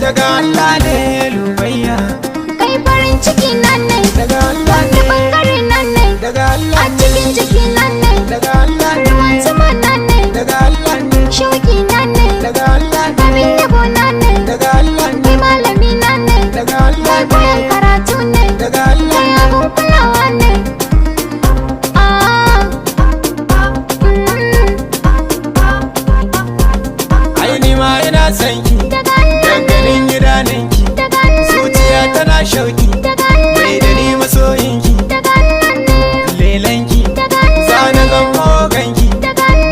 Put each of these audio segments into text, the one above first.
daga Allah ne Lubayya. Kai farin ciki nan ne, daga Allah wani bangare nan ne, daga Allah a cikin jiki nan ne, daga Allah ruwan zuma nan ne, daga Allah shauki nan ne, daga Allah abin yabo nan ne, daga Allah kai malami nan ne, daga Allah kai koyon karatu ne, daga Allah kai abun kulawa ne. Aini ma ina son ki, ganin gidaninki, zuciya tana shauki, mai da ni masoyinki, lelanki, zana zama ganki,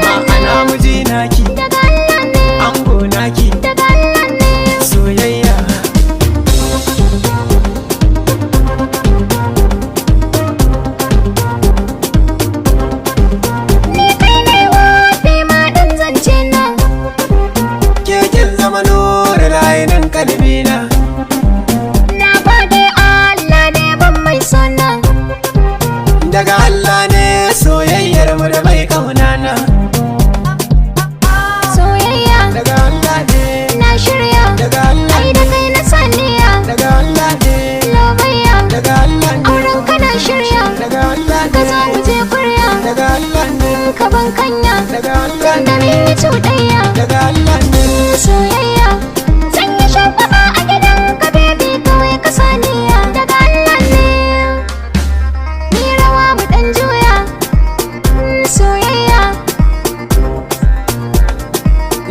ma'ana mijinaki, ango naki, soyayya. Ni kai ne wafi ma ɗan zance na, Kekin zama nura layinin kalbina. na gode Allah ne ban mai sona. Daga Allah ne soyayyar mu da mai kaunana. Soyayya Daga Allah ne, na shirya, daga Allah ai da kai na saniya, daga Allah ne, lobayya, daga Allah ne, auren ka na shirya, daga Allah ka zo mu je kurya, daga Allah ne, ka ban kanya, daga Allah da min yi cuɗayya. daga Allah ne. Soyayya zan yi shagwaba a gidan ka baby kawai ka saniya. Daga Allah ne, ni rawa mu ɗan juya. Soyayya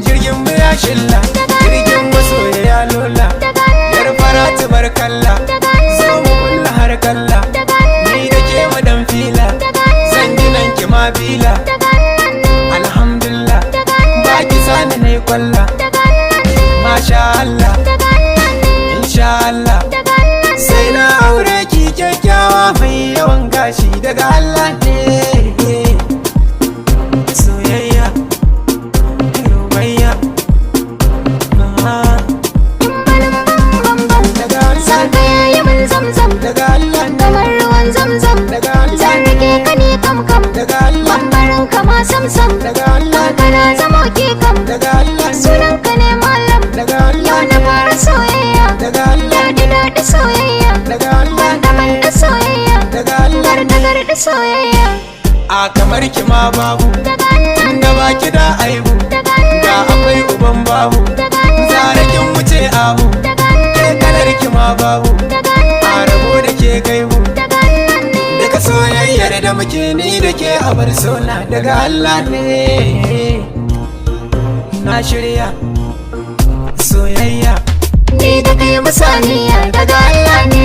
Jirgin mu ya shilla, jirgin masoya ya lola, daga Allah, yar fara tubar kalla, daga zo Allah, mu kulla har kalla, daga Allah, ni da ke madan fila, daga Allah, zan ginan ki ma bila, daga Allah ne, alhamdulillah, daga Allah, ba ki sani na yi kwalla, daga Allah ne, masha Allah, daga Allah ne, insha Allah, daga Allah ne. sai na aure ki kyakkyawa mai yawan gashi daga Allah ne. Soyayya, Lubayya, daga Allah, Saka yayi mun zamzam, daga Allah ne, kamar ruwan zamzam. daga Allah, Zan rike ka ne kam, daga Allah, bambarin ka ma samsam. daga Allah, Kana zama ke kam, daga Allah, sunan ka ne malam. daga Allah, Yau na fara soyayya, daga Allah, daɗi soyayya, daga Allah, da soyayya, daga Allah. garda soyayya. A kamar ki ma babu, Daga Allah, inda baki da aibu, daga ga Allah, akwai uban babu, daga Allah, zara kin wuce abu, daga Allah, ke kalar ki ma babu, daga Allah, a rabo da ke gaibu. daga Allah ne. Daga soyayyar da muke ni da ke a bar sona daga Allah ne. Na shirya soyayya, Ni da kai musaniya, daga Allah ne.